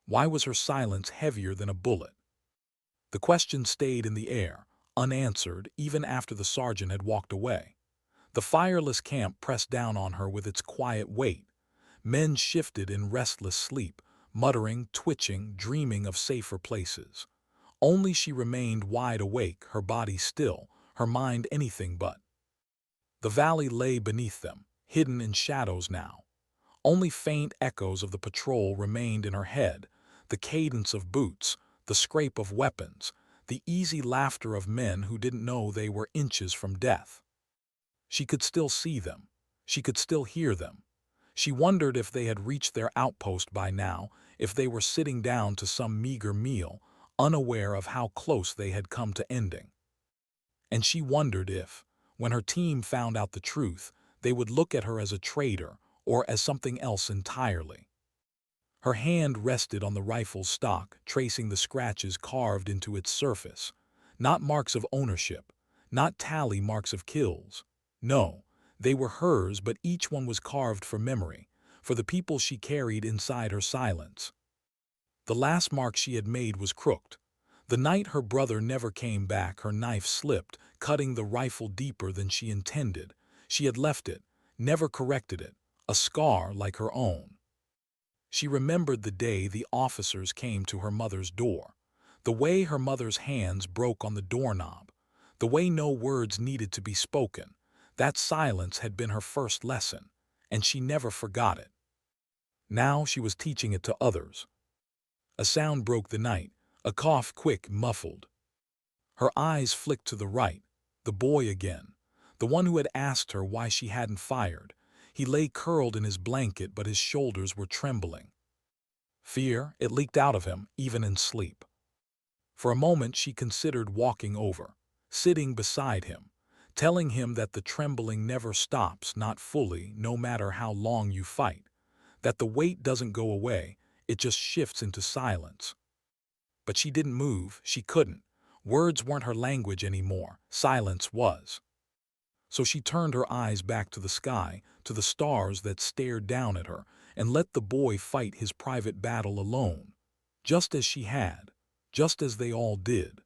Why was her silence heavier than a bullet? The question stayed in the air, unanswered even after the sergeant had walked away. The fireless camp pressed down on her with its quiet weight. Men shifted in restless sleep, muttering, twitching, dreaming of safer places. Only she remained wide awake, her body still, her mind anything but. The valley lay beneath them, hidden in shadows now. Only faint echoes of the patrol remained in her head, the cadence of boots, the scrape of weapons, the easy laughter of men who didn't know they were inches from death. She could still see them. She could still hear them. She wondered if they had reached their outpost by now, if they were sitting down to some meager meal, unaware of how close they had come to ending. And she wondered if, when her team found out the truth, they would look at her as a traitor or as something else entirely. Her hand rested on the rifle's stock, tracing the scratches carved into its surface. Not marks of ownership, not tally marks of kills. No, they were hers, but each one was carved for memory, for the people she carried inside her silence. The last mark she had made was crooked. The night her brother never came back, her knife slipped, cutting the rifle deeper than she intended. She had left it, never corrected it, a scar like her own. She remembered the day the officers came to her mother's door, the way her mother's hands broke on the doorknob, the way no words needed to be spoken. That silence had been her first lesson, and she never forgot it. Now she was teaching it to others. A sound broke the night, a cough quick, muffled. Her eyes flicked to the right, the boy again, the one who had asked her why she hadn't fired. He lay curled in his blanket, but his shoulders were trembling. Fear, it leaked out of him, even in sleep. For a moment she considered walking over, sitting beside him, telling him that the trembling never stops, not fully, no matter how long you fight, that the weight doesn't go away, it just shifts into silence. But she didn't move, she couldn't. Words weren't her language anymore, silence was. So she turned her eyes back to the sky, to the stars that stared down at her, and let the boy fight his private battle alone, just as she had, just as they all did.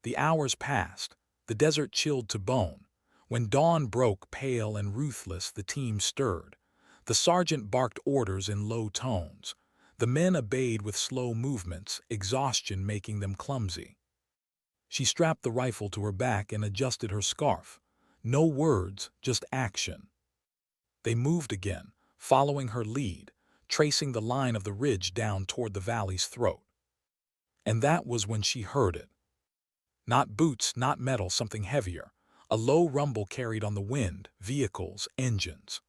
The hours passed, the desert chilled to bone. When dawn broke, pale and ruthless, the team stirred. The sergeant barked orders in low tones. The men obeyed with slow movements, exhaustion making them clumsy. She strapped the rifle to her back and adjusted her scarf. No words, just action. They moved again, following her lead, tracing the line of the ridge down toward the valley's throat. And that was when she heard it. Not boots, not metal, something heavier. A low rumble carried on the wind, vehicles, engines.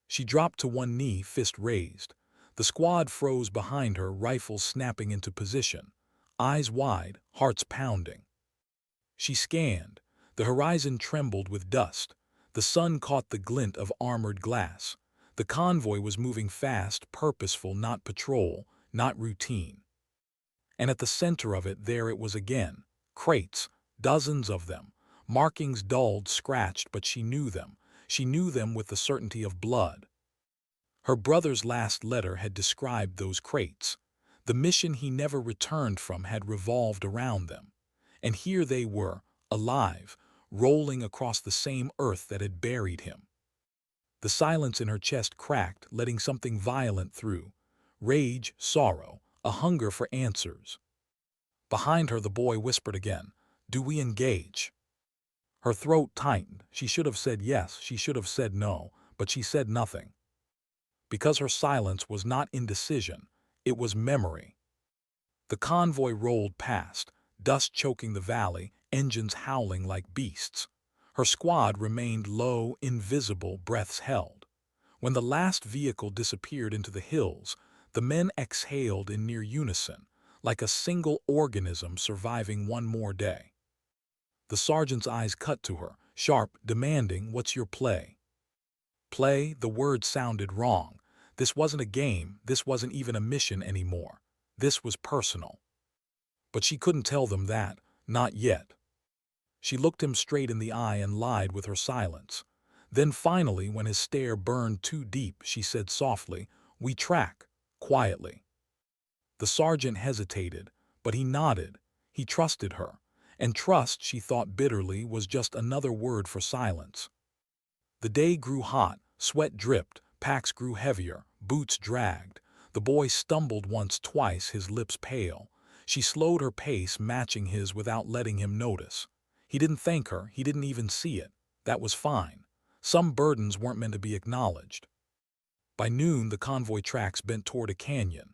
She dropped to one knee, fist raised. The squad froze behind her, rifles snapping into position. Eyes wide, hearts pounding. She scanned. The horizon trembled with dust. The sun caught the glint of armored glass. The convoy was moving fast, purposeful, not patrol, not routine. And at the center of it, there it was again. Crates, dozens of them. Markings dulled, scratched, but she knew them. She knew them with the certainty of blood. Her brother's last letter had described those crates. The mission he never returned from had revolved around them. And here they were, alive, rolling across the same earth that had buried him. The silence in her chest cracked, letting something violent through. Rage, sorrow, a hunger for answers. Behind her the boy whispered again, "Do we engage?" Her throat tightened. She should have said yes, she should have said no, but she said nothing. Because her silence was not indecision, it was memory. The convoy rolled past, dust choking the valley, engines howling like beasts. Her squad remained low, invisible, breaths held. When the last vehicle disappeared into the hills, the men exhaled in near unison, like a single organism surviving one more day. The sergeant's eyes cut to her, sharp, demanding, "What's your play?" Play, the word sounded wrong. This wasn't a game, this wasn't even a mission anymore. This was personal. But she couldn't tell them that, not yet. She looked him straight in the eye and lied with her silence. Then finally, when his stare burned too deep, she said softly, "We track, quietly." The sergeant hesitated, but he nodded. He trusted her, and trust, she thought bitterly, was just another word for silence. The day grew hot, sweat dripped, packs grew heavier, boots dragged. The boy stumbled once, twice, his lips pale. She slowed her pace, matching his without letting him notice. He didn't thank her, he didn't even see it. That was fine. Some burdens weren't meant to be acknowledged. By noon, the convoy tracks bent toward a canyon.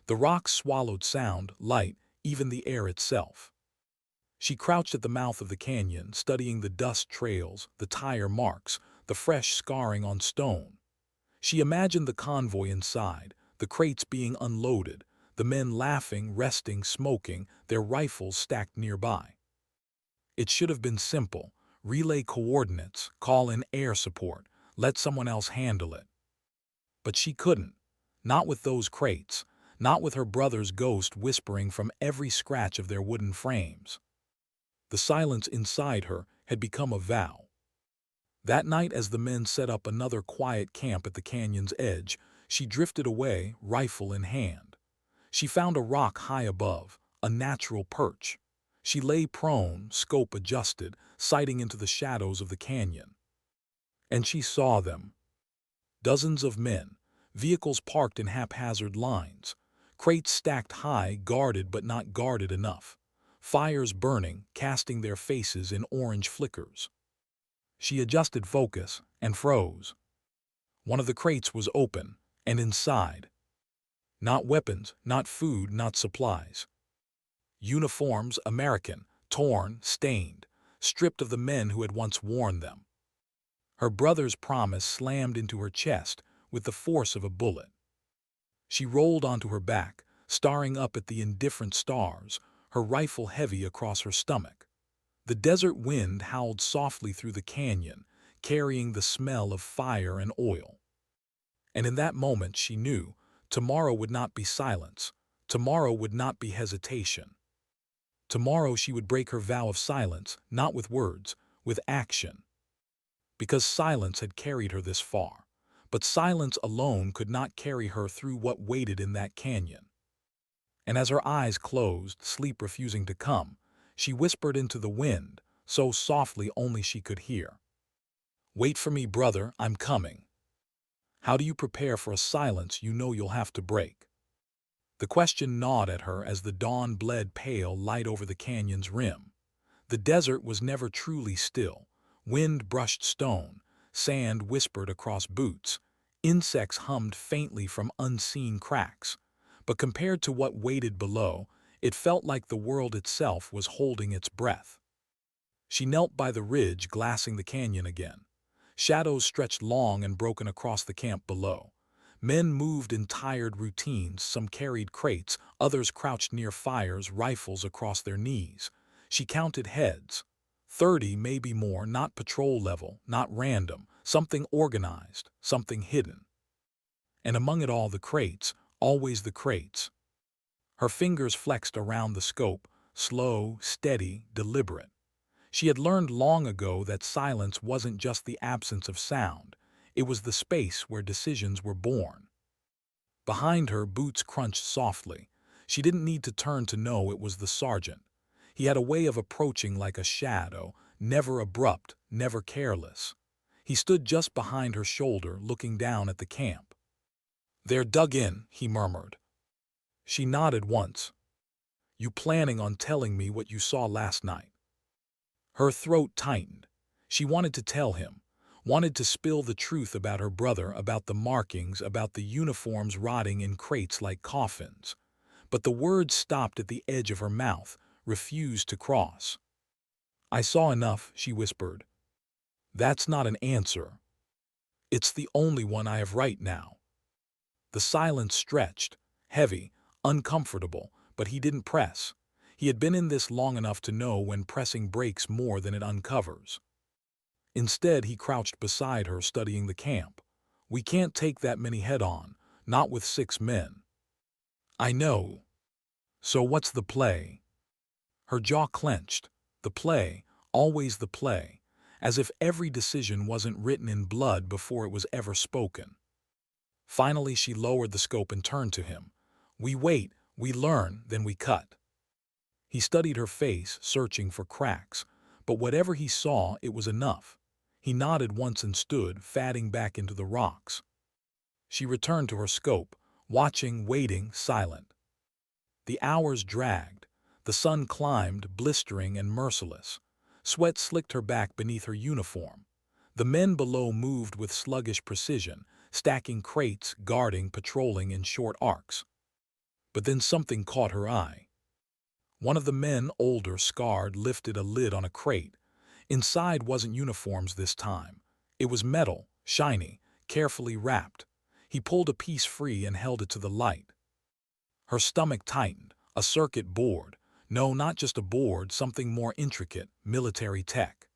The rocks swallowed sound, light, even the air itself. She crouched at the mouth of the canyon, studying the dust trails, the tire marks, the fresh scarring on stone. She imagined the convoy inside, the crates being unloaded, the men laughing, resting, smoking, their rifles stacked nearby. It should have been simple. Relay coordinates, call in air support, let someone else handle it. But she couldn't. Not with those crates, not with her brother's ghost whispering from every scratch of their wooden frames. The silence inside her had become a vow. That night, as the men set up another quiet camp at the canyon's edge, she drifted away, rifle in hand. She found a rock high above, a natural perch. She lay prone, scope adjusted, sighting into the shadows of the canyon. And she saw them. Dozens of men, vehicles parked in haphazard lines, crates stacked high, guarded but not guarded enough, fires burning, casting their faces in orange flickers. She adjusted focus and froze. One of the crates was open, and inside, not weapons, not food, not supplies. Uniforms, American, torn, stained, stripped of the men who had once worn them. Her brother's promise slammed into her chest with the force of a bullet. She rolled onto her back, staring up at the indifferent stars, her rifle heavy across her stomach. The desert wind howled softly through the canyon, carrying the smell of fire and oil. And in that moment she knew, tomorrow would not be silence, tomorrow would not be hesitation. Tomorrow she would break her vow of silence, not with words, with action. Because silence had carried her this far, but silence alone could not carry her through what waited in that canyon. And as her eyes closed, sleep refusing to come, she whispered into the wind, so softly only she could hear. "Wait for me, brother, I'm coming." How do you prepare for a silence you know you'll have to break? The question gnawed at her as the dawn bled pale light over the canyon's rim. The desert was never truly still. Wind brushed stone, sand whispered across boots, insects hummed faintly from unseen cracks. But compared to what waited below, it felt like the world itself was holding its breath. She knelt by the ridge, glassing the canyon again. Shadows stretched long and broken across the camp below. Men moved in tired routines, some carried crates, others crouched near fires, rifles across their knees. She counted heads. 30, maybe more, not patrol level, not random, something organized, something hidden. And among it all, the crates, always the crates. Her fingers flexed around the scope, slow, steady, deliberate. She had learned long ago that silence wasn't just the absence of sound. It was the space where decisions were born. Behind her, boots crunched softly. She didn't need to turn to know it was the sergeant. He had a way of approaching like a shadow, never abrupt, never careless. He stood just behind her shoulder, looking down at the camp. "They're dug in," he murmured. She nodded once. "You planning on telling me what you saw last night?" Her throat tightened. She wanted to tell him, wanted to spill the truth about her brother, about the markings, about the uniforms rotting in crates like coffins. But the words stopped at the edge of her mouth, refused to cross. "I saw enough," she whispered. "That's not an answer. It's the only one I have right now." The silence stretched, heavy, uncomfortable, but he didn't press. He had been in this long enough to know when pressing breaks more than it uncovers. Instead, he crouched beside her, studying the camp. "We can't take that many head-on, not with 6 men." "I know. So what's the play?" Her jaw clenched. The play, always the play, as if every decision wasn't written in blood before it was ever spoken. Finally, she lowered the scope and turned to him. We We learn, then we cut. He studied her face, searching for cracks, but whatever he saw, it was enough. He nodded once and stood, fatting back into the rocks. She returned to her scope, watching, waiting, silent. The hours dragged. The sun climbed, blistering and merciless. Sweat slicked her back beneath her uniform. The men below moved with sluggish precision, stacking crates, guarding, patrolling in short arcs. But then something caught her eye. One of the men, older, scarred, lifted a lid on a crate. Inside wasn't uniforms this time. It was metal, shiny, carefully wrapped. He pulled a piece free and held it to the light. Her stomach tightened. A circuit board. No, not just a board, something more intricate, military tech.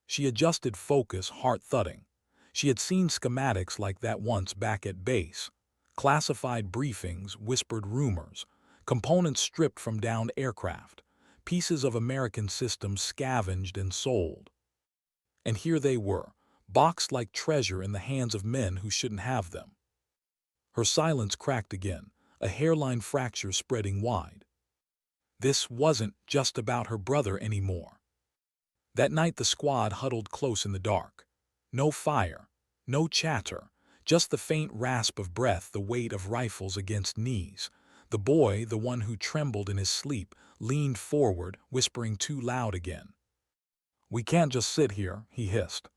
She adjusted focus, heart thudding. She had seen schematics like that once back at base. Classified briefings, whispered rumors, components stripped from downed aircraft, pieces of American systems scavenged and sold. And here they were, boxed like treasure in the hands of men who shouldn't have them. Her silence cracked again, a hairline fracture spreading wide. This wasn't just about her brother anymore. That night the squad huddled close in the dark. No fire, no chatter, just the faint rasp of breath, the weight of rifles against knees. The boy, the one who trembled in his sleep, leaned forward, whispering too loud again. "We can't just sit here," he hissed.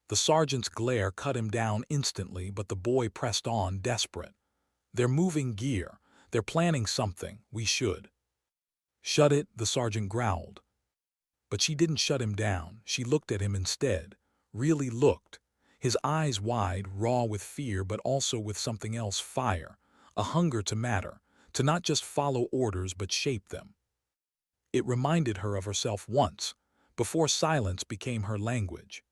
The sergeant's glare cut him down instantly, but the boy pressed on, desperate. "They're moving gear. They're planning something. We should." "Shut it," the sergeant growled. But she didn't shut him down. She looked at him instead. Really looked. His eyes wide, raw with fear, but also with something else, fire. A hunger to matter, to not just follow orders but shape them. It reminded her of herself once, before silence became her language.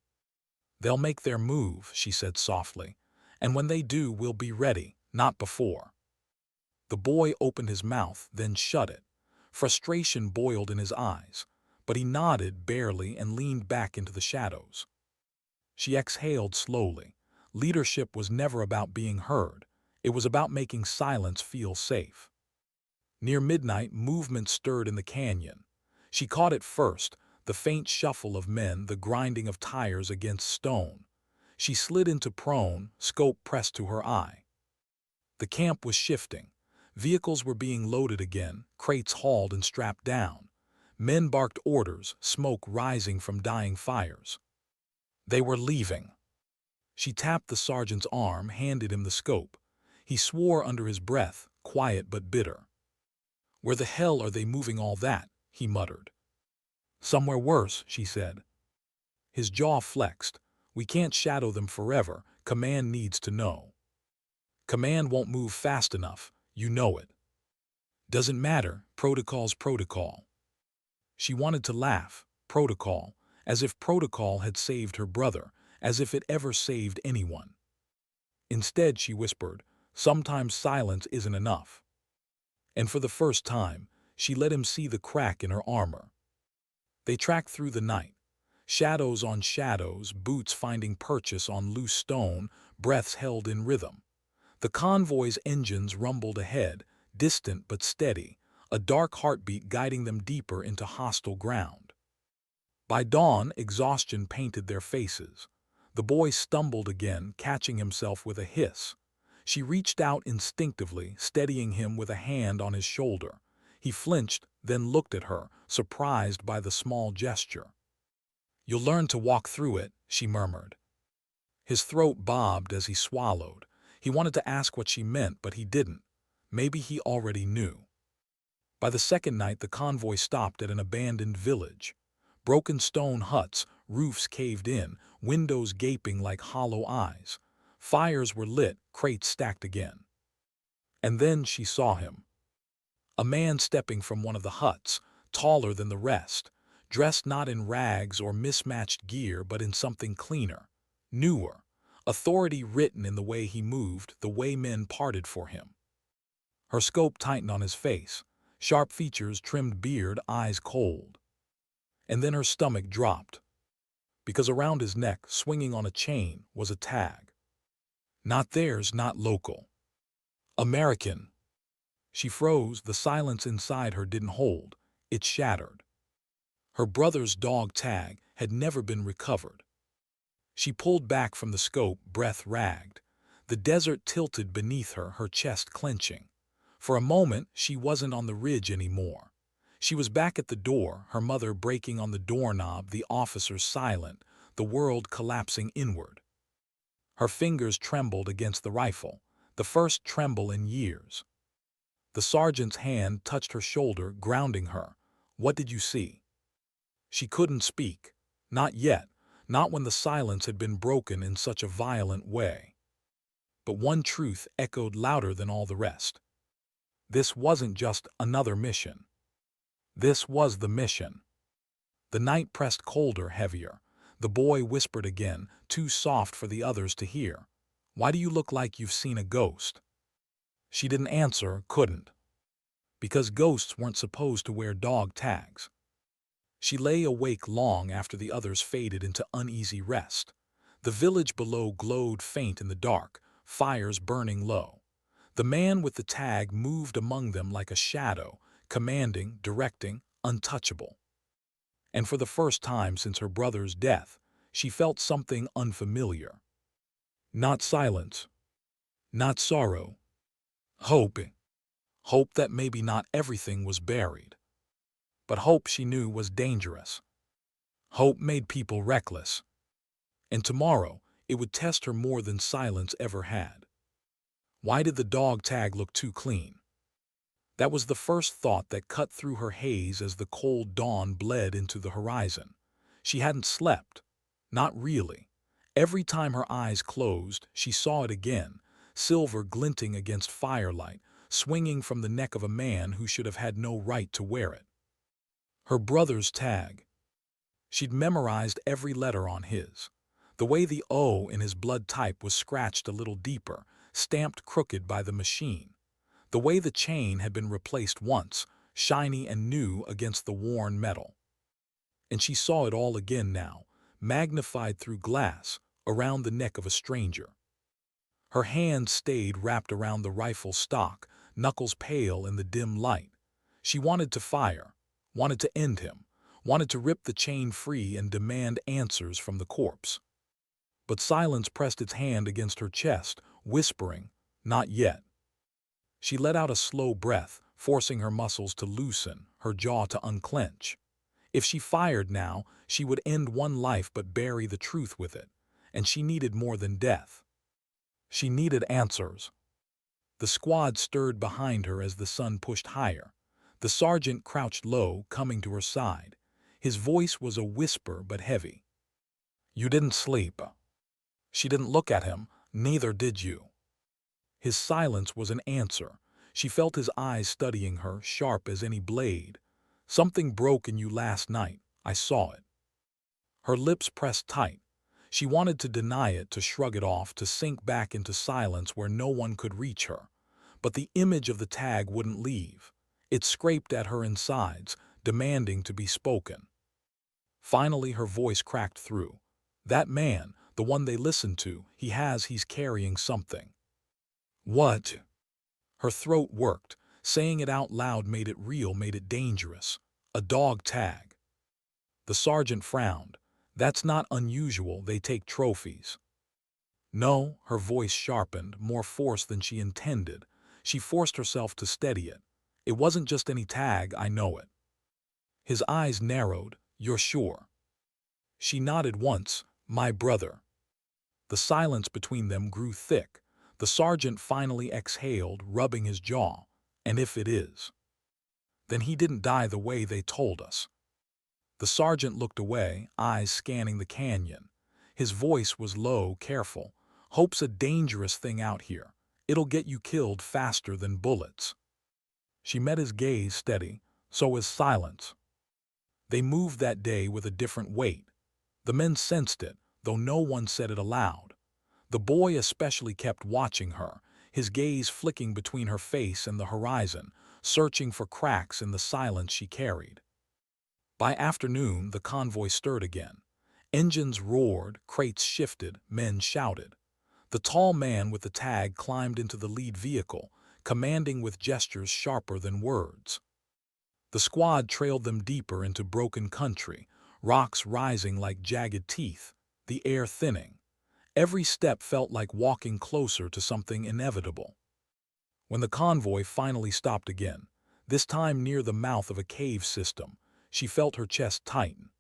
"They'll make their move," she said softly. "And when they do, we'll be ready, not before." The boy opened his mouth, then shut it. Frustration boiled in his eyes, but he nodded barely and leaned back into the shadows. She exhaled slowly. Leadership was never about being heard. It was about making silence feel safe. Near midnight, movement stirred in the canyon. She caught it first, the faint shuffle of men, the grinding of tires against stone. She slid into prone, scope pressed to her eye. The camp was shifting. Vehicles were being loaded again, crates hauled and strapped down. Men barked orders, smoke rising from dying fires. They were leaving. She tapped the sergeant's arm, handed him the scope. He swore under his breath, quiet but bitter. "Where the hell are they moving all that?" he muttered. "Somewhere worse," she said. His jaw flexed. "We can't shadow them forever. Command needs to know." "Command won't move fast enough. You know it." "Doesn't matter. Protocol's protocol." She wanted to laugh. Protocol. As if protocol had saved her brother, as if it ever saved anyone. Instead, she whispered, "Sometimes silence isn't enough." And for the first time, she let him see the crack in her armor. They tracked through the night. Shadows on shadows, boots finding purchase on loose stone, breaths held in rhythm. The convoy's engines rumbled ahead, distant but steady, a dark heartbeat guiding them deeper into hostile ground. By dawn, exhaustion painted their faces. The boy stumbled again, catching himself with a hiss. She reached out instinctively, steadying him with a hand on his shoulder. He flinched, then looked at her, surprised by the small gesture. "You'll learn to walk through it," she murmured. His throat bobbed as he swallowed. He wanted to ask what she meant, but he didn't. Maybe he already knew. By the second night, the convoy stopped at an abandoned village. Broken stone huts, roofs caved in, windows gaping like hollow eyes. Fires were lit, crates stacked again. And then she saw him. A man stepping from one of the huts, taller than the rest, dressed not in rags or mismatched gear but in something cleaner, newer, authority written in the way he moved, the way men parted for him. Her scope tightened on his face, sharp features, trimmed beard, eyes cold. And then her stomach dropped, because around his neck, swinging on a chain, was a tag. Not theirs, not local. American. She froze, the silence inside her didn't hold. It shattered. Her brother's dog tag had never been recovered. She pulled back from the scope, breath ragged. The desert tilted beneath her, her chest clenching. For a moment, she wasn't on the ridge anymore. She was back at the door, her mother breaking on the doorknob, the officers silent, the world collapsing inward. Her fingers trembled against the rifle, the first tremble in years. The sergeant's hand touched her shoulder, grounding her. "What did you see?" She couldn't speak. Not yet, not when the silence had been broken in such a violent way. But one truth echoed louder than all the rest. This wasn't just another mission. This was the mission. The night pressed colder, heavier. The boy whispered again, too soft for the others to hear. "Why do you look like you've seen a ghost?" She didn't answer, couldn't. Because ghosts weren't supposed to wear dog tags. She lay awake long after the others faded into uneasy rest. The village below glowed faint in the dark, fires burning low. The man with the tag moved among them like a shadow, commanding, directing, untouchable. And for the first time since her brother's death, she felt something unfamiliar. Not silence, not sorrow, hope. Hope that maybe not everything was buried. But hope she knew was dangerous. Hope made people reckless. And tomorrow, it would test her more than silence ever had. Why did the dog tag look too clean? That was the first thought that cut through her haze as the cold dawn bled into the horizon. She hadn't slept. Not really. Every time her eyes closed, she saw it again, silver glinting against firelight, swinging from the neck of a man who should have had no right to wear it. Her brother's tag. She'd memorized every letter on his. The way the O in his blood type was scratched a little deeper, stamped crooked by the machine. The way the chain had been replaced once, shiny and new against the worn metal. And she saw it all again now, magnified through glass, around the neck of a stranger. Her hand stayed wrapped around the rifle stock, knuckles pale in the dim light. She wanted to fire, wanted to end him, wanted to rip the chain free and demand answers from the corpse. But silence pressed its hand against her chest, whispering, "Not yet." She let out a slow breath, forcing her muscles to loosen, her jaw to unclench. If she fired now, she would end one life but bury the truth with it, and she needed more than death. She needed answers. The squad stirred behind her as the sun pushed higher. The sergeant crouched low, coming to her side. His voice was a whisper but heavy. "You didn't sleep." She didn't look at him, "Neither did you." His silence was an answer. She felt his eyes studying her, sharp as any blade. "Something broke in you last night. I saw it." Her lips pressed tight. She wanted to deny it, to shrug it off, to sink back into silence where no one could reach her. But the image of the tag wouldn't leave. It scraped at her insides, demanding to be spoken. Finally her voice cracked through. "That man, the one they listened to, he's carrying something." "What?" Her throat worked. Saying it out loud made it real, made it dangerous. "A dog tag." The sergeant frowned. "That's not unusual, they take trophies." "No," her voice sharpened, more force than she intended. She forced herself to steady it. "It wasn't just any tag, I know it." His eyes narrowed. "You're sure?" She nodded once. "My brother." The silence between them grew thick. The sergeant finally exhaled, rubbing his jaw. "And if it is?" "Then he didn't die the way they told us." The sergeant looked away, eyes scanning the canyon. His voice was low, careful. "Hope's a dangerous thing out here. It'll get you killed faster than bullets." She met his gaze steady. So is silence. They moved that day with a different weight. The men sensed it, though no one said it aloud. The boy especially kept watching her, his gaze flicking between her face and the horizon, searching for cracks in the silence she carried. By afternoon, the convoy stirred again. Engines roared, crates shifted, men shouted. The tall man with the tag climbed into the lead vehicle, commanding with gestures sharper than words. The squad trailed them deeper into broken country, rocks rising like jagged teeth, the air thinning. Every step felt like walking closer to something inevitable. When the convoy finally stopped again, this time near the mouth of a cave system, she felt her chest tighten.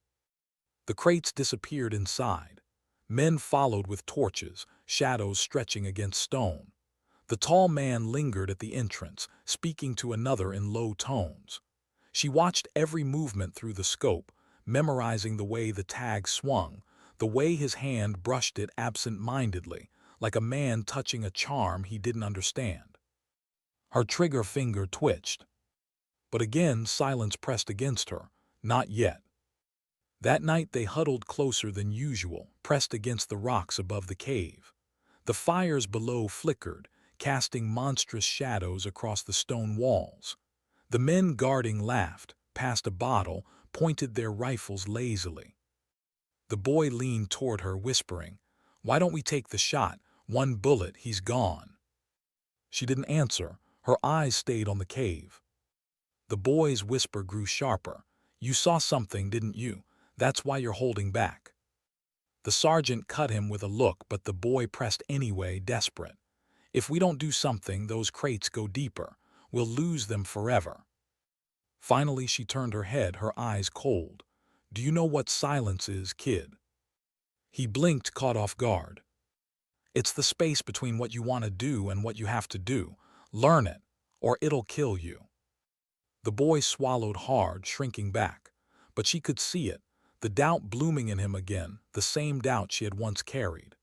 The crates disappeared inside. Men followed with torches, shadows stretching against stone. The tall man lingered at the entrance, speaking to another in low tones. She watched every movement through the scope, memorizing the way the tag swung, the way his hand brushed it absent-mindedly, like a man touching a charm he didn't understand. Her trigger finger twitched. But again silence pressed against her. Not yet. That night they huddled closer than usual, pressed against the rocks above the cave. The fires below flickered, casting monstrous shadows across the stone walls. The men guarding laughed, passed a bottle, pointed their rifles lazily. The boy leaned toward her, whispering, "Why don't we take the shot? One bullet, he's gone." She didn't answer. Her eyes stayed on the cave. The boy's whisper grew sharper. "You saw something, didn't you? That's why you're holding back." The sergeant cut him with a look, but the boy pressed anyway, desperate. "If we don't do something, those crates go deeper. We'll lose them forever." Finally she turned her head, her eyes cold. "Do you know what silence is, kid?" He blinked, caught off guard. "It's the space between what you want to do and what you have to do. Learn it, or it'll kill you." The boy swallowed hard, shrinking back. But she could see it, the doubt blooming in him again, the same doubt she had once carried.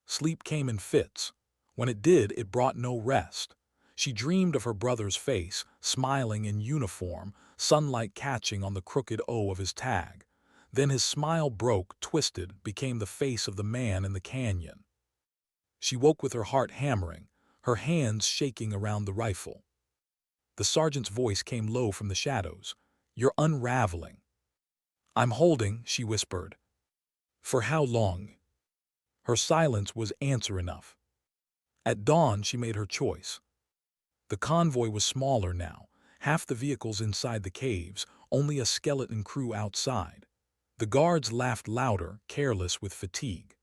Sleep came in fits. When it did, it brought no rest. She dreamed of her brother's face, smiling in uniform, sunlight catching on the crooked O of his tag. Then his smile broke, twisted, became the face of the man in the canyon. She woke with her heart hammering, her hands shaking around the rifle. The sergeant's voice came low from the shadows. "You're unraveling." "I'm holding," she whispered. "For how long?" Her silence was answer enough. At dawn she made her choice. The convoy was smaller now, half the vehicles inside the caves, only a skeleton crew outside. The guards laughed louder, careless with fatigue.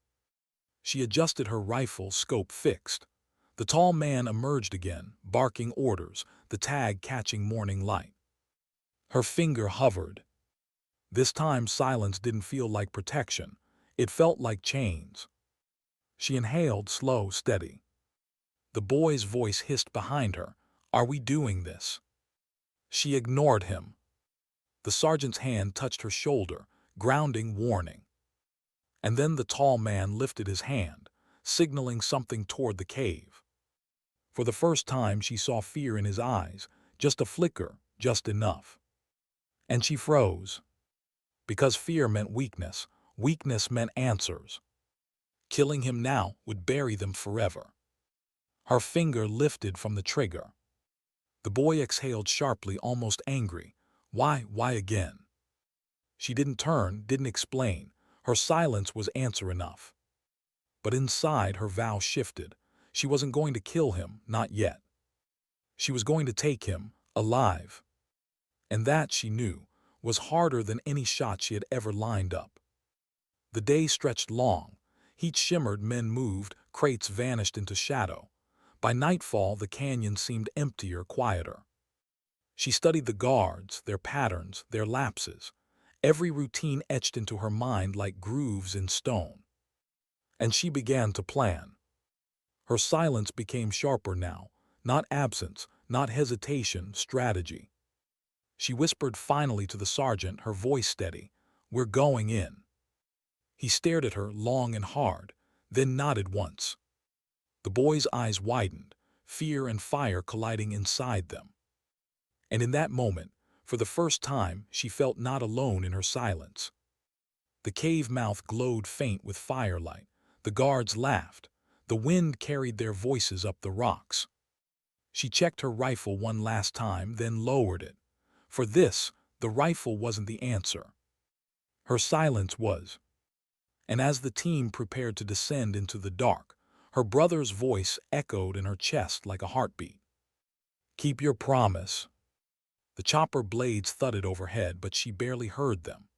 She adjusted her rifle, scope fixed. The tall man emerged again, barking orders, the tag catching morning light. Her finger hovered. This time silence didn't feel like protection. It felt like chains. She inhaled, slow, steady. The boy's voice hissed behind her. "Are we doing this?" She ignored him. The sergeant's hand touched her shoulder, grounding, warning. And then the tall man lifted his hand, signaling something toward the cave. For the first time she saw fear in his eyes, just a flicker, just enough. And she froze. Because fear meant weakness, weakness meant answers. Killing him now would bury them forever. Her finger lifted from the trigger. The boy exhaled sharply, almost angry. Why again?" She didn't turn, didn't explain. Her silence was answer enough. But inside, her vow shifted. She wasn't going to kill him, not yet. She was going to take him, alive. And that, she knew, was harder than any shot she had ever lined up. The day stretched long. Heat shimmered, men moved, crates vanished into shadow. By nightfall, the canyon seemed emptier, quieter. She studied the guards, their patterns, their lapses. Every routine etched into her mind like grooves in stone. And she began to plan. Her silence became sharper now, not absence, not hesitation, strategy. She whispered finally to the sergeant, her voice steady, "We're going in." He stared at her long and hard, then nodded once. The boy's eyes widened, fear and fire colliding inside them. And in that moment, for the first time, she felt not alone in her silence. The cave mouth glowed faint with firelight. The guards laughed. The wind carried their voices up the rocks. She checked her rifle one last time, then lowered it. For this, the rifle wasn't the answer. Her silence was. And as the team prepared to descend into the dark, her brother's voice echoed in her chest like a heartbeat. Keep your promise. The chopper blades thudded overhead, but she barely heard them.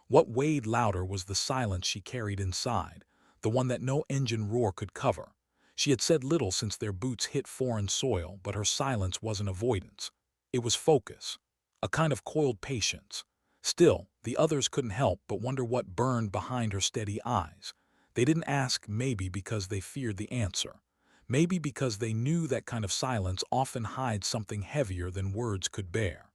What weighed louder was the silence she carried inside, the one that no engine roar could cover. She had said little since their boots hit foreign soil, but her silence wasn't avoidance. It was focus, a kind of coiled patience. Still, the others couldn't help but wonder what burned behind her steady eyes. They didn't ask, maybe because they feared the answer. Maybe because they knew that kind of silence often hides something heavier than words could bear.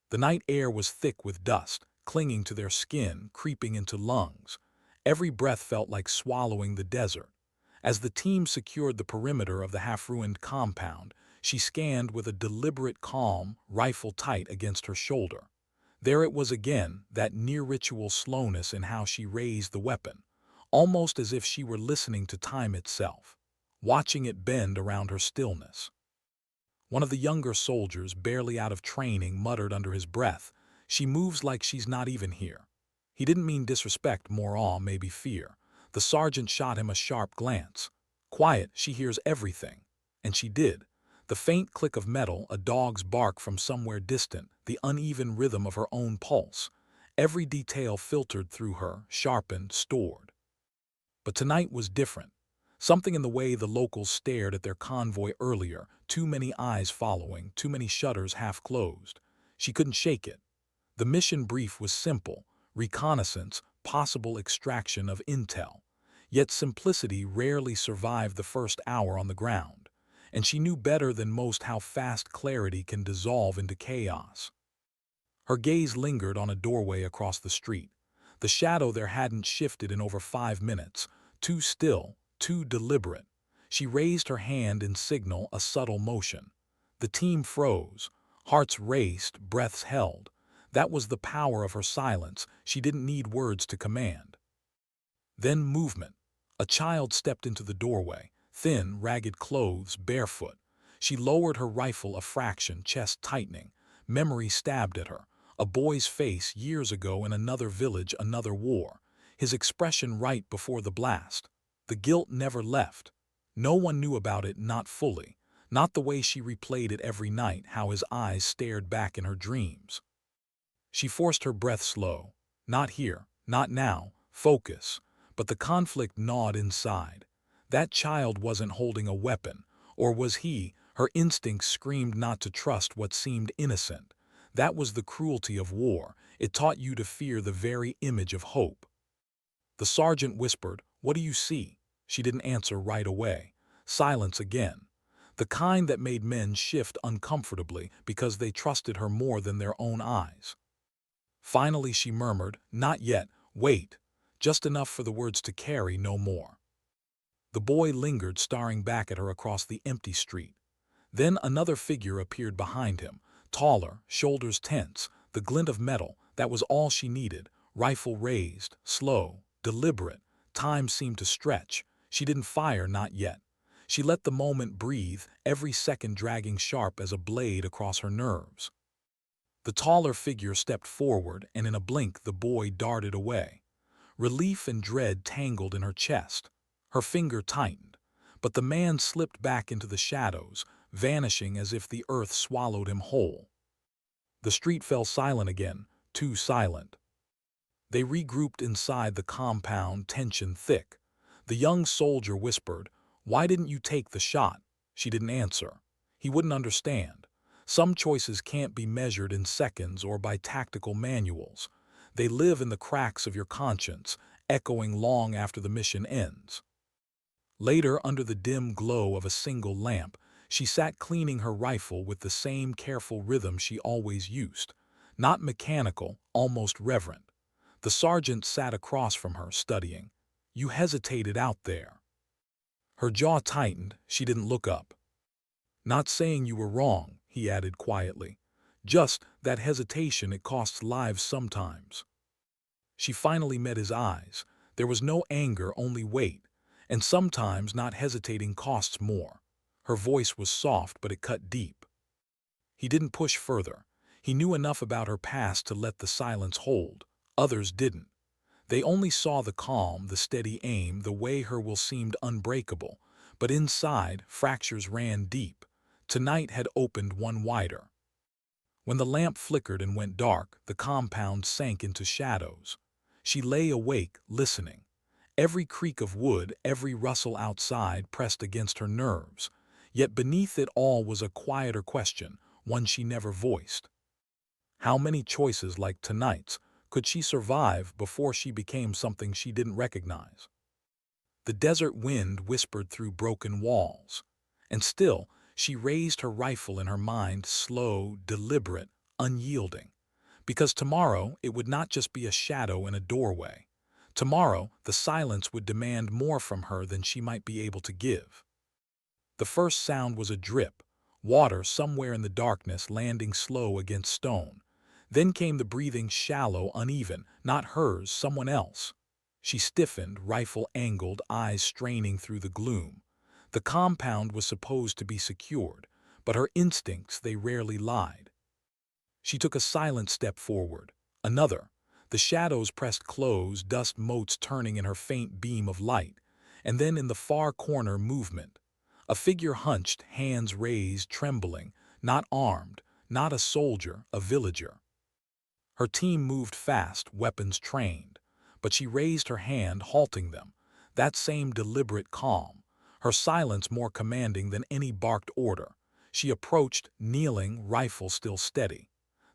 The night air was thick with dust, clinging to their skin, creeping into lungs. Every breath felt like swallowing the desert. As the team secured the perimeter of the half-ruined compound, she scanned with a deliberate calm, rifle tight against her shoulder. There it was again, that near-ritual slowness in how she raised the weapon, almost as if she were listening to time itself, watching it bend around her stillness. One of the younger soldiers, barely out of training, muttered under his breath, "She moves like she's not even here." He didn't mean disrespect, more awe, maybe fear. The sergeant shot him a sharp glance. "Quiet, she hears everything." And she did. The faint click of metal, a dog's bark from somewhere distant, the uneven rhythm of her own pulse. Every detail filtered through her, sharpened, stored. But tonight was different. Something in the way the locals stared at their convoy earlier, too many eyes following, too many shutters half closed. She couldn't shake it. The mission brief was simple: reconnaissance, possible extraction of intel. Yet simplicity rarely survived the first hour on the ground, and she knew better than most how fast clarity can dissolve into chaos. Her gaze lingered on a doorway across the street. The shadow there hadn't shifted in over 5 minutes, too still, too deliberate. She raised her hand in signal, a subtle motion. The team froze. Hearts raced, breaths held. That was the power of her silence. She didn't need words to command. Then movement. A child stepped into the doorway, thin, ragged clothes, barefoot. She lowered her rifle a fraction, chest tightening. Memory stabbed at her. A boy's face years ago in another village, another war. His expression right before the blast. The guilt never left. No one knew about it, not fully. Not the way she replayed it every night, how his eyes stared back in her dreams. She forced her breath slow. Not here, not now, focus. But the conflict gnawed inside. That child wasn't holding a weapon. Or was he? Her instincts screamed not to trust what seemed innocent. That was the cruelty of war. It taught you to fear the very image of hope. The sergeant whispered, "What do you see?" She didn't answer right away. Silence again. The kind that made men shift uncomfortably because they trusted her more than their own eyes. Finally she murmured, "Not yet, wait." Just enough for the words to carry, no more. The boy lingered, staring back at her across the empty street. Then another figure appeared behind him, taller, shoulders tense, the glint of metal. That was all she needed. Rifle raised, slow, deliberate. Time seemed to stretch. She didn't fire, not yet. She let the moment breathe, every second dragging sharp as a blade across her nerves. The taller figure stepped forward, and in a blink the boy darted away. Relief and dread tangled in her chest. Her finger tightened. But the man slipped back into the shadows, vanishing as if the earth swallowed him whole. The street fell silent again, too silent. They regrouped inside the compound, tension thick. The young soldier whispered, "Why didn't you take the shot?" She didn't answer. He wouldn't understand. Some choices can't be measured in seconds or by tactical manuals. They live in the cracks of your conscience, echoing long after the mission ends. Later, under the dim glow of a single lamp, she sat cleaning her rifle with the same careful rhythm she always used. Not mechanical, almost reverent. The sergeant sat across from her, studying. "You hesitated out there." Her jaw tightened. She didn't look up. "Not saying you were wrong," he added quietly. "Just that hesitation, it costs lives sometimes." She finally met his eyes. There was no anger, only weight. And sometimes not hesitating costs more. Her voice was soft, but it cut deep. He didn't push further. He knew enough about her past to let the silence hold. Others didn't. They only saw the calm, the steady aim, the way her will seemed unbreakable. But inside, fractures ran deep. Tonight had opened one wider. When the lamp flickered and went dark, the compound sank into shadows. She lay awake, listening. Every creak of wood, every rustle outside pressed against her nerves. Yet beneath it all was a quieter question, one she never voiced. How many choices like tonight's could she survive before she became something she didn't recognize? The desert wind whispered through broken walls. And still, she raised her rifle in her mind, slow, deliberate, unyielding. Because tomorrow it would not just be a shadow in a doorway. Tomorrow, the silence would demand more from her than she might be able to give. The first sound was a drip, water somewhere in the darkness landing slow against stone. Then came the breathing, shallow, uneven, not hers, someone else. She stiffened, rifle angled, eyes straining through the gloom. The compound was supposed to be secured, but her instincts, they rarely lied. She took a silent step forward. Another. The shadows pressed close, dust motes turning in her faint beam of light. And then in the far corner, movement. A figure hunched, hands raised, trembling, not armed, not a soldier, a villager. Her team moved fast, weapons trained. But she raised her hand, halting them. That same deliberate calm. Her silence more commanding than any barked order. She approached, kneeling, rifle still steady.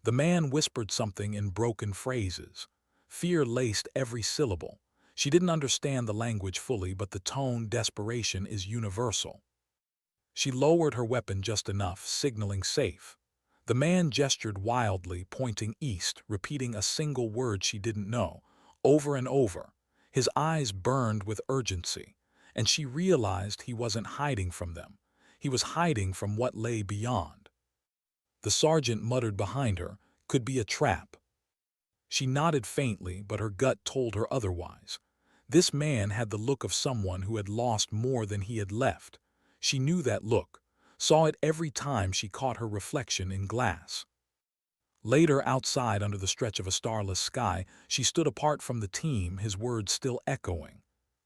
The man whispered something in broken phrases. Fear laced every syllable. She didn't understand the language fully, but the tone, desperation, is universal. She lowered her weapon just enough, signaling safe. The man gestured wildly, pointing east, repeating a single word she didn't know, over and over. His eyes burned with urgency, and she realized he wasn't hiding from them. He was hiding from what lay beyond. The sergeant muttered behind her, "Could be a trap." She nodded faintly, but her gut told her otherwise. This man had the look of someone who had lost more than he had left. She knew that look, saw it every time she caught her reflection in glass. Later, outside under the stretch of a starless sky, she stood apart from the team, his words still echoing.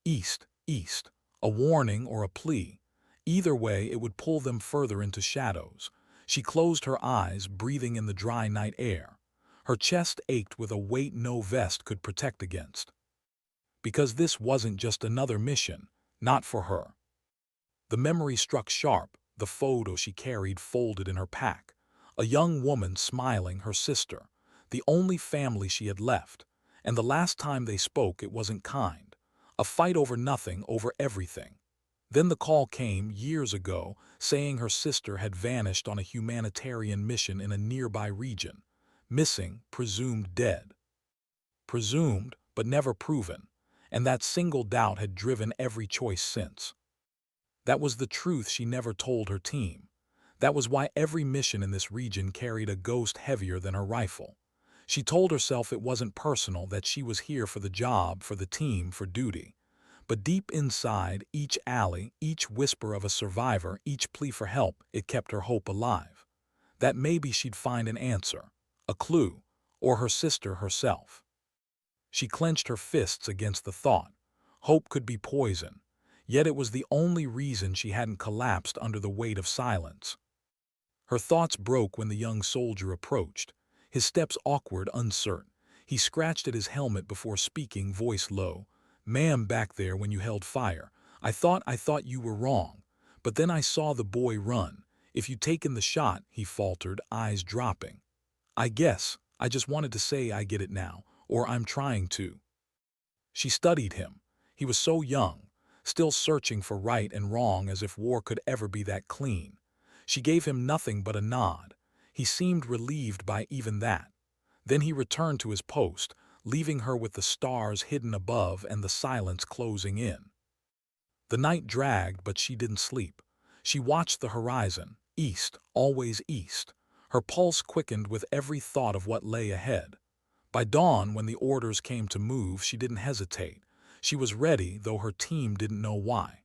East, east, a warning or a plea. Either way, it would pull them further into shadows. She closed her eyes, breathing in the dry night air. Her chest ached with a weight no vest could protect against. Because this wasn't just another mission, not for her. The memory struck sharp, the photo she carried folded in her pack. A young woman smiling, her sister, the only family she had left. And the last time they spoke, it wasn't kind. A fight over nothing, over everything. Then the call came, years ago, saying her sister had vanished on a humanitarian mission in a nearby region. Missing, presumed dead. Presumed, but never proven. And that single doubt had driven every choice since. That was the truth she never told her team. That was why every mission in this region carried a ghost heavier than her rifle. She told herself it wasn't personal, that she was here for the job, for the team, for duty. But deep inside, each alley, each whisper of a survivor, each plea for help, it kept her hope alive. That maybe she'd find an answer, a clue, or her sister herself. She clenched her fists against the thought. Hope could be poison. Yet it was the only reason she hadn't collapsed under the weight of silence. Her thoughts broke when the young soldier approached, his steps awkward, uncertain. He scratched at his helmet before speaking, voice low. "Ma'am, back there when you held fire. I thought you were wrong. But then I saw the boy run. If you'd taken the shot," he faltered, eyes dropping. I just wanted to say I get it now, or I'm trying to." She studied him. He was so young, still searching for right and wrong, as if war could ever be that clean. She gave him nothing but a nod. He seemed relieved by even that. Then he returned to his post, leaving her with the stars hidden above and the silence closing in. The night dragged, but she didn't sleep. She watched the horizon, east, always east. Her pulse quickened with every thought of what lay ahead. By dawn, when the orders came to move, she didn't hesitate. She was ready, though her team didn't know why.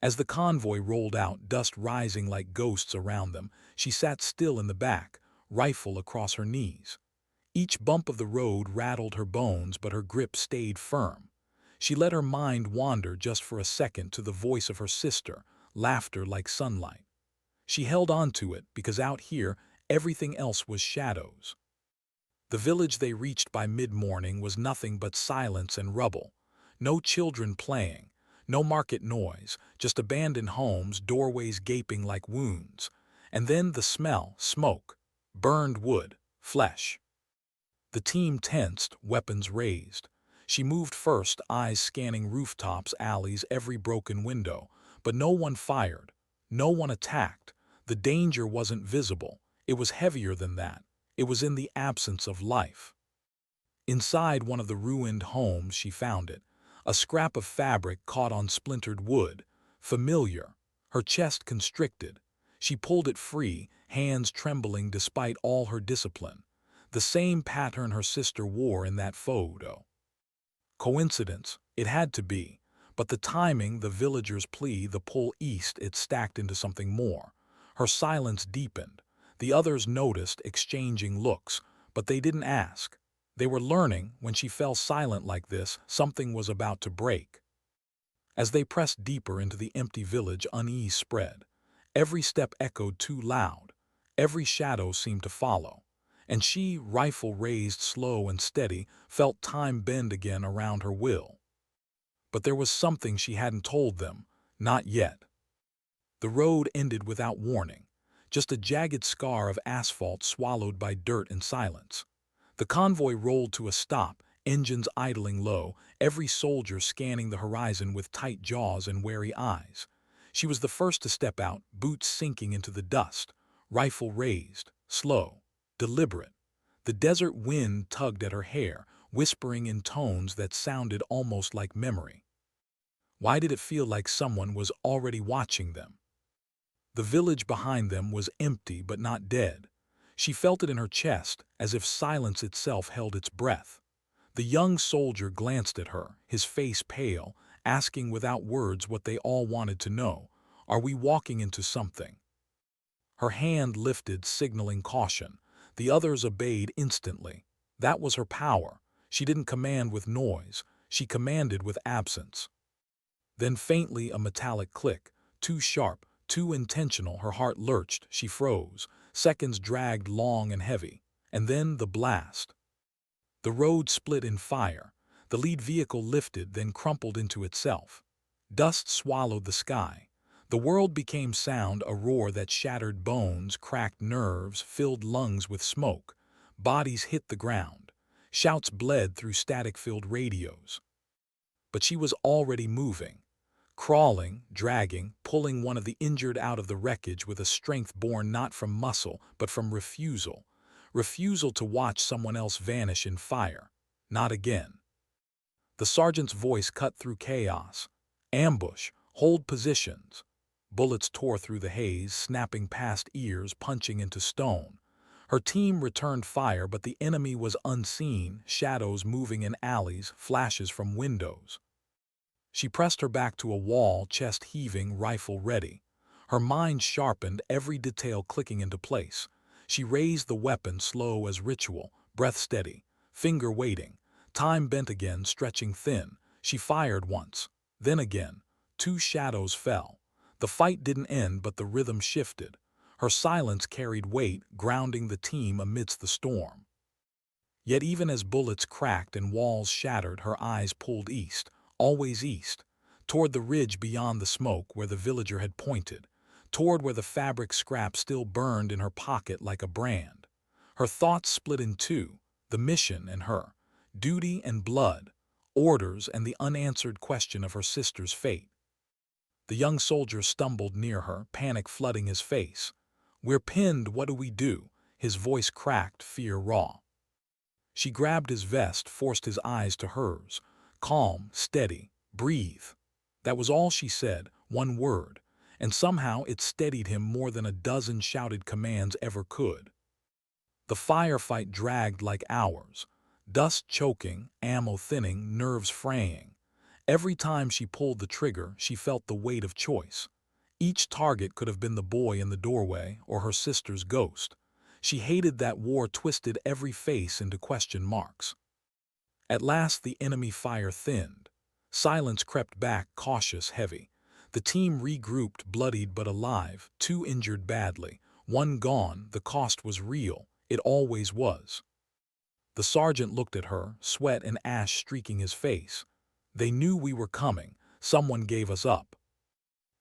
As the convoy rolled out, dust rising like ghosts around them, she sat still in the back, rifle across her knees. Each bump of the road rattled her bones, but her grip stayed firm. She let her mind wander just for a second to the voice of her sister, laughter like sunlight. She held on to it because out here, everything else was shadows. The village they reached by mid-morning was nothing but silence and rubble. No children playing, no market noise, just abandoned homes, doorways gaping like wounds. And then the smell, smoke, burned wood, flesh. The team tensed, weapons raised. She moved first, eyes scanning rooftops, alleys, every broken window. But no one fired. No one attacked. The danger wasn't visible. It was heavier than that. It was in the absence of life. Inside one of the ruined homes she found it. A scrap of fabric caught on splintered wood. Familiar. Her chest constricted. She pulled it free, hands trembling despite all her discipline. The same pattern her sister wore in that photo. Coincidence? It had to be. But the timing, the villager's plea, the pull east, it stacked into something more. Her silence deepened. The others noticed, exchanging looks, but they didn't ask. They were learning, when she fell silent like this, something was about to break. As they pressed deeper into the empty village, unease spread. Every step echoed too loud. Every shadow seemed to follow. And she, rifle raised slow and steady, felt time bend again around her will. But there was something she hadn't told them, not yet. The road ended without warning, just a jagged scar of asphalt swallowed by dirt and silence. The convoy rolled to a stop, engines idling low, every soldier scanning the horizon with tight jaws and wary eyes. She was the first to step out, boots sinking into the dust, rifle raised, slow, deliberate. The desert wind tugged at her hair, whispering in tones that sounded almost like memory. Why did it feel like someone was already watching them? The village behind them was empty but not dead. She felt it in her chest, as if silence itself held its breath. The young soldier glanced at her, his face pale, asking without words what they all wanted to know. Are we walking into something? Her hand lifted, signaling caution. The others obeyed instantly. That was her power. She didn't command with noise. She commanded with absence. Then faintly a metallic click, too sharp, too intentional. Her heart lurched. She froze. Seconds dragged long and heavy. And then the blast. The road split in fire. The lead vehicle lifted, then crumpled into itself. Dust swallowed the sky. The world became sound, a roar that shattered bones, cracked nerves, filled lungs with smoke. Bodies hit the ground. Shouts bled through static-filled radios. But she was already moving. Crawling, dragging, pulling one of the injured out of the wreckage with a strength born not from muscle, but from refusal. Refusal to watch someone else vanish in fire. Not again. The sergeant's voice cut through chaos. Ambush, hold positions. Bullets tore through the haze, snapping past ears, punching into stone. Her team returned fire, but the enemy was unseen, shadows moving in alleys, flashes from windows. She pressed her back to a wall, chest heaving, rifle ready. Her mind sharpened, every detail clicking into place. She raised the weapon, slow as ritual, breath steady, finger waiting. Time bent again, stretching thin. She fired once, then again. Two shadows fell. The fight didn't end, but the rhythm shifted. Her silence carried weight, grounding the team amidst the storm. Yet even as bullets cracked and walls shattered, her eyes pulled east, always east, toward the ridge beyond the smoke where the villager had pointed, toward where the fabric scrap still burned in her pocket like a brand. Her thoughts split in two, the mission and her, duty and blood, orders and the unanswered question of her sister's fate. The young soldier stumbled near her, panic flooding his face. "We're pinned, what do we do?" His voice cracked, fear raw. She grabbed his vest, forced his eyes to hers. Calm, steady, breathe. That was all she said, one word, and somehow it steadied him more than a dozen shouted commands ever could. The firefight dragged like hours, dust choking, ammo thinning, nerves fraying. Every time she pulled the trigger, she felt the weight of choice. Each target could have been the boy in the doorway or her sister's ghost. She hated that war twisted every face into question marks. At last the enemy fire thinned. Silence crept back, cautious, heavy. The team regrouped, bloodied but alive, 2 injured badly, 1 gone. The cost was real. It always was. The sergeant looked at her, sweat and ash streaking his face. They knew we were coming. Someone gave us up.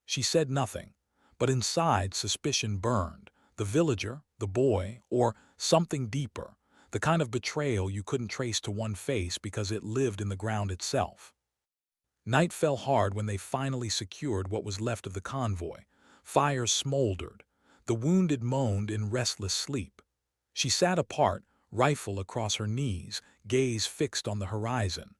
She said nothing, but inside suspicion burned. The villager, the boy, or something deeper, the kind of betrayal you couldn't trace to one face because it lived in the ground itself. Night fell hard when they finally secured what was left of the convoy. Fires smoldered. The wounded moaned in restless sleep. She sat apart, rifle across her knees, gaze fixed on the horizon.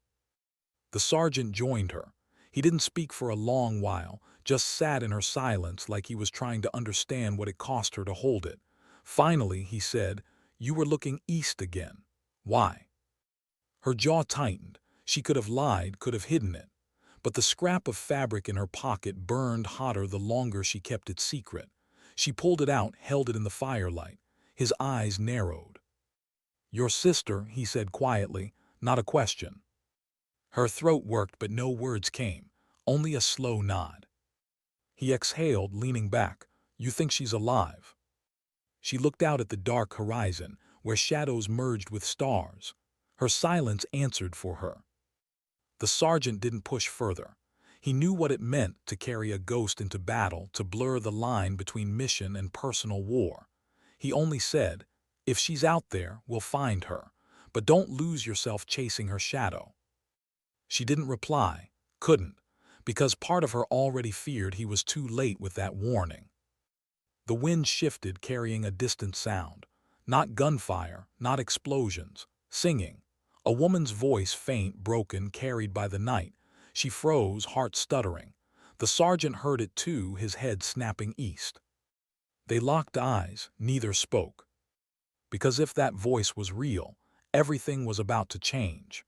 The sergeant joined her. He didn't speak for a long while, just sat in her silence like he was trying to understand what it cost her to hold it. Finally, he said, "You were looking east again. Why?" Her jaw tightened. She could have lied, could have hidden it. But the scrap of fabric in her pocket burned hotter the longer she kept it secret. She pulled it out, held it in the firelight. His eyes narrowed. "Your sister," he said quietly, not a question. Her throat worked, but no words came, only a slow nod. He exhaled, leaning back. "You think she's alive?" She looked out at the dark horizon, where shadows merged with stars. Her silence answered for her. The sergeant didn't push further. He knew what it meant to carry a ghost into battle, to blur the line between mission and personal war. He only said, "If she's out there, we'll find her, but don't lose yourself chasing her shadow." She didn't reply, couldn't, because part of her already feared he was too late with that warning. The wind shifted, carrying a distant sound. Not gunfire, not explosions. Singing. A woman's voice, faint, broken, carried by the night. She froze, heart stuttering. The sergeant heard it too, his head snapping east. They locked eyes, neither spoke. Because if that voice was real, everything was about to change.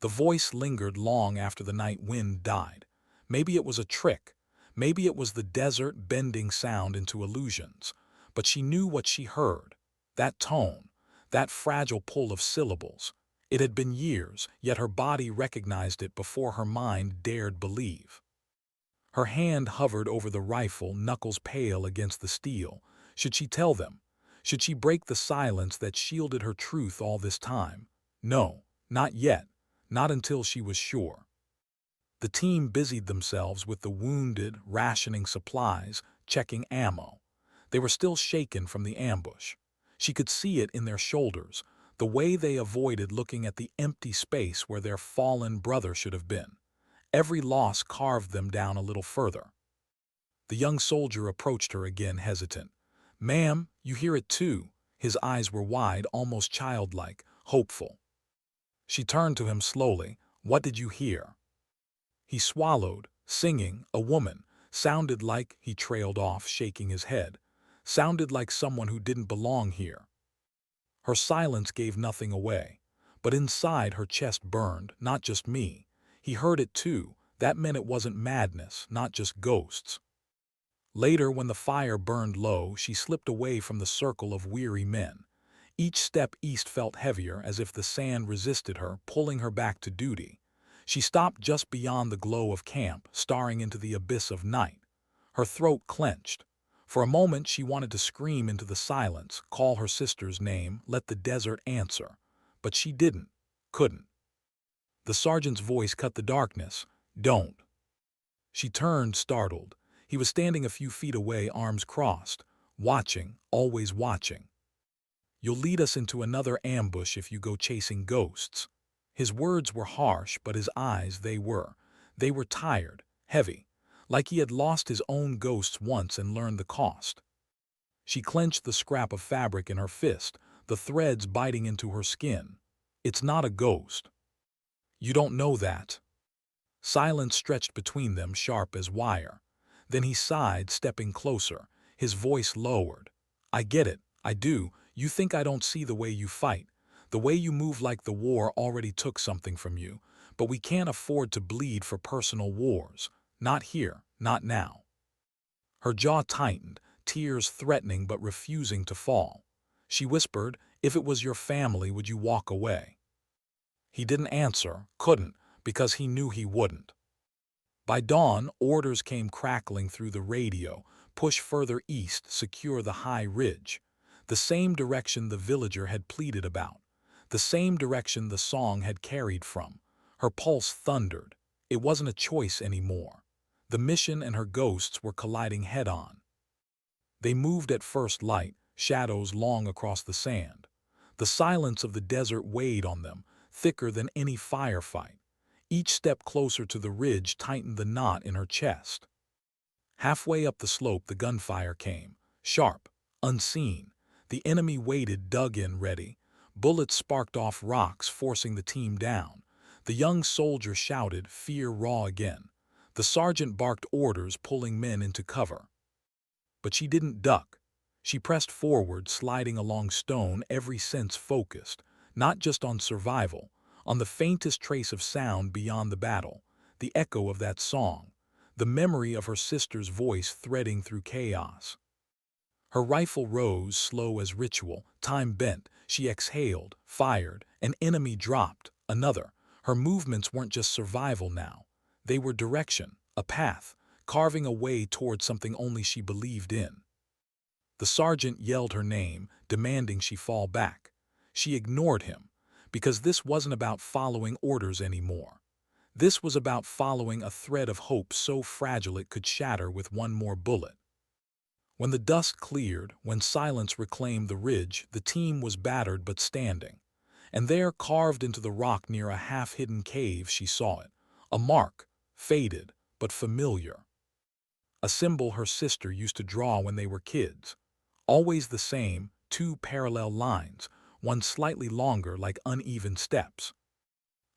The voice lingered long after the night wind died. Maybe it was a trick. Maybe it was the desert bending sound into illusions. But she knew what she heard. That tone, that fragile pull of syllables. It had been years, yet her body recognized it before her mind dared believe. Her hand hovered over the rifle, knuckles pale against the steel. Should she tell them? Should she break the silence that shielded her truth all this time? No, not yet. Not until she was sure. The team busied themselves with the wounded, rationing supplies, checking ammo. They were still shaken from the ambush. She could see it in their shoulders, the way they avoided looking at the empty space where their fallen brother should have been. Every loss carved them down a little further. The young soldier approached her again, hesitant. "Ma'am, you hear it too." His eyes were wide, almost childlike, hopeful. She turned to him slowly. "What did you hear?" He swallowed. "Singing, a woman. Sounded like," he trailed off, shaking his head. "Sounded like someone who didn't belong here." Her silence gave nothing away. But inside her chest burned, not just me. He heard it too. That meant it wasn't madness, not just ghosts. Later, when the fire burned low, she slipped away from the circle of weary men. Each step east felt heavier, as if the sand resisted her, pulling her back to duty. She stopped just beyond the glow of camp, staring into the abyss of night. Her throat clenched. For a moment she wanted to scream into the silence, call her sister's name, let the desert answer. But she didn't, couldn't. The sergeant's voice cut the darkness. "Don't." She turned, startled. He was standing a few feet away, arms crossed, watching, always watching. "You'll lead us into another ambush if you go chasing ghosts." His words were harsh, but his eyes, they were tired, heavy, like he had lost his own ghosts once and learned the cost. She clenched the scrap of fabric in her fist, the threads biting into her skin. "It's not a ghost." "You don't know that." Silence stretched between them, sharp as wire. Then he sighed, stepping closer, his voice lowered. "I get it, I do. You think I don't see the way you fight, the way you move, like the war already took something from you. But we can't afford to bleed for personal wars. Not here, not now." Her jaw tightened, tears threatening but refusing to fall. She whispered, "If it was your family, would you walk away?" He didn't answer, couldn't, because he knew he wouldn't. By dawn, orders came crackling through the radio: push further east, secure the high ridge. The same direction the villager had pleaded about. The same direction the song had carried from. Her pulse thundered. It wasn't a choice anymore. The mission and her ghosts were colliding head-on. They moved at first light, shadows long across the sand. The silence of the desert weighed on them, thicker than any firefight. Each step closer to the ridge tightened the knot in her chest. Halfway up the slope, the gunfire came, sharp, unseen. The enemy waited, dug in, ready. Bullets sparked off rocks, forcing the team down. The young soldier shouted, fear raw again. The sergeant barked orders, pulling men into cover. But she didn't duck. She pressed forward, sliding along stone, every sense focused, not just on survival, on the faintest trace of sound beyond the battle, the echo of that song, the memory of her sister's voice threading through chaos. Her rifle rose, slow as ritual, time bent. She exhaled, fired, an enemy dropped, another. Her movements weren't just survival now. They were direction, a path, carving a way toward something only she believed in. The sergeant yelled her name, demanding she fall back. She ignored him, because this wasn't about following orders anymore. This was about following a thread of hope so fragile it could shatter with one more bullet. When the dust cleared, when silence reclaimed the ridge, the team was battered but standing. And there, carved into the rock near a half-hidden cave, she saw it. A mark, faded but familiar. A symbol her sister used to draw when they were kids. Always the same, two parallel lines, one slightly longer, like uneven steps.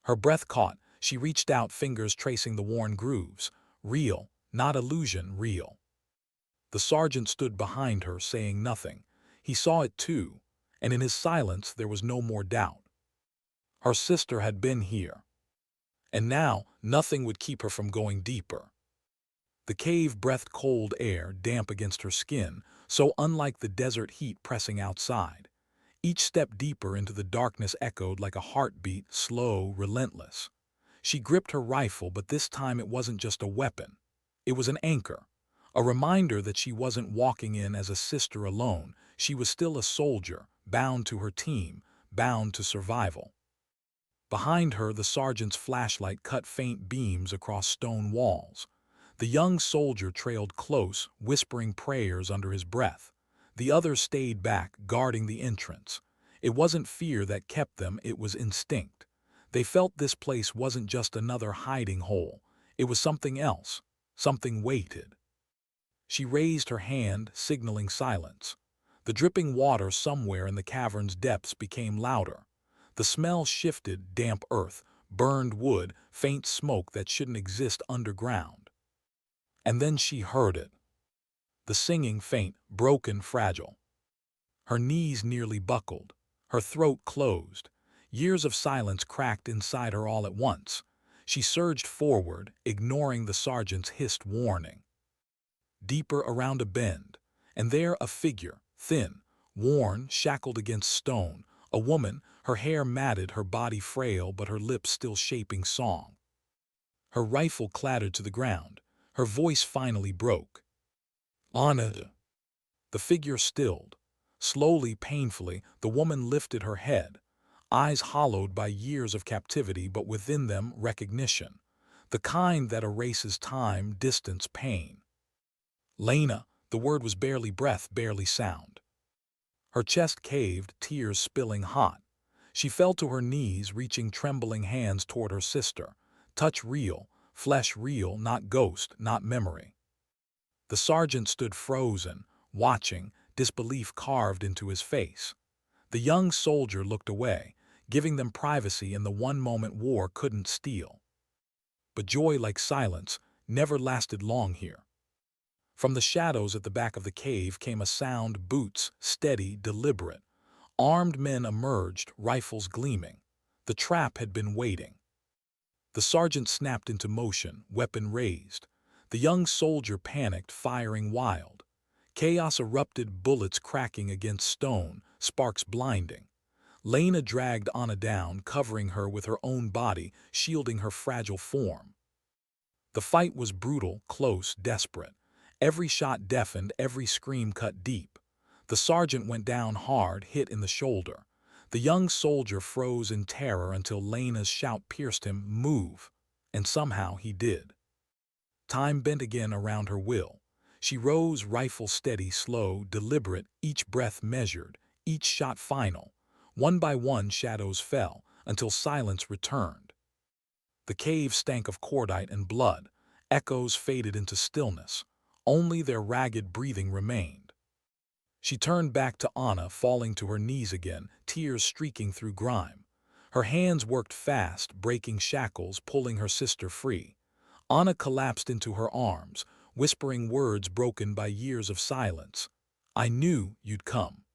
Her breath caught. She reached out, fingers tracing the worn grooves. Real, not illusion, real. The sergeant stood behind her, saying nothing. He saw it too, and in his silence there was no more doubt. Her sister had been here. And now, nothing would keep her from going deeper. The cave breathed cold air, damp against her skin, so unlike the desert heat pressing outside. Each step deeper into the darkness echoed like a heartbeat, slow, relentless. She gripped her rifle, but this time it wasn't just a weapon. It was an anchor, a reminder that she wasn't walking in as a sister alone. She was still a soldier, bound to her team, bound to survival. Behind her, the sergeant's flashlight cut faint beams across stone walls. The young soldier trailed close, whispering prayers under his breath. The others stayed back, guarding the entrance. It wasn't fear that kept them, it was instinct. They felt this place wasn't just another hiding hole. It was something else, something weighted. She raised her hand, signaling silence. The dripping water somewhere in the cavern's depths became louder. The smell shifted, damp earth, burned wood, faint smoke that shouldn't exist underground. And then she heard it. The singing, faint, broken, fragile. Her knees nearly buckled. Her throat closed. Years of silence cracked inside her all at once. She surged forward, ignoring the sergeant's hissed warning. Deeper around a bend, and there a figure, thin, worn, shackled against stone. A woman, her hair matted, her body frail, but her lips still shaping song. Her rifle clattered to the ground. Her voice finally broke. "Anna." The figure stilled. Slowly, painfully, the woman lifted her head, eyes hollowed by years of captivity, but within them recognition, the kind that erases time, distance, pain. "Lena," the word was barely breath, barely sound. Her chest caved, tears spilling hot. She fell to her knees, reaching trembling hands toward her sister. Touch real, flesh real, not ghost, not memory. The sergeant stood frozen, watching, disbelief carved into his face. The young soldier looked away, giving them privacy in the one moment war couldn't steal. But joy, like silence, never lasted long here. From the shadows at the back of the cave came a sound, boots, steady, deliberate. Armed men emerged, rifles gleaming. The trap had been waiting. The sergeant snapped into motion, weapon raised. The young soldier panicked, firing wild. Chaos erupted, bullets cracking against stone, sparks blinding. Lena dragged Anna down, covering her with her own body, shielding her fragile form. The fight was brutal, close, desperate. Every shot deafened, every scream cut deep. The sergeant went down hard, hit in the shoulder. The young soldier froze in terror until Lena's shout pierced him, "Move!" And somehow he did. Time bent again around her will. She rose, rifle steady, slow, deliberate, each breath measured, each shot final. One by one shadows fell, until silence returned. The cave stank of cordite and blood. Echoes faded into stillness. Only their ragged breathing remained. She turned back to Anna, falling to her knees again, tears streaking through grime. Her hands worked fast, breaking shackles, pulling her sister free. Anna collapsed into her arms, whispering words broken by years of silence. "I knew you'd come."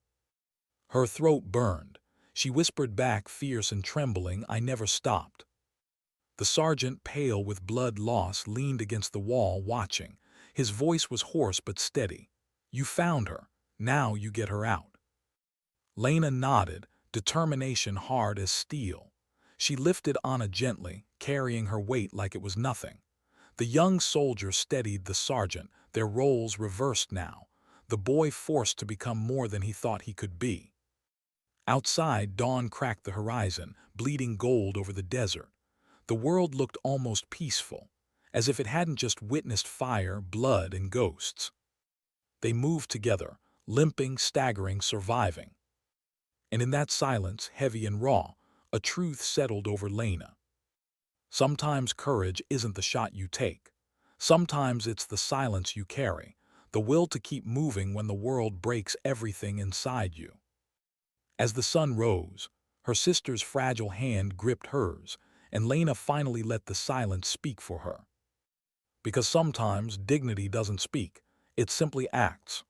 Her throat burned. She whispered back, fierce and trembling, "I never stopped." The sergeant, pale with blood loss, leaned against the wall, watching. His voice was hoarse but steady. "You found her. Now you get her out." Lena nodded, determination hard as steel. She lifted Anna gently, carrying her weight like it was nothing. The young soldier steadied the sergeant, their roles reversed now. The boy forced to become more than he thought he could be. Outside, dawn cracked the horizon, bleeding gold over the desert. The world looked almost peaceful, as if it hadn't just witnessed fire, blood, and ghosts. They moved together, limping, staggering, surviving. And in that silence, heavy and raw, a truth settled over Lena. Sometimes courage isn't the shot you take. Sometimes it's the silence you carry, the will to keep moving when the world breaks everything inside you. As the sun rose, her sister's fragile hand gripped hers, and Lena finally let the silence speak for her. Because sometimes dignity doesn't speak, it simply acts.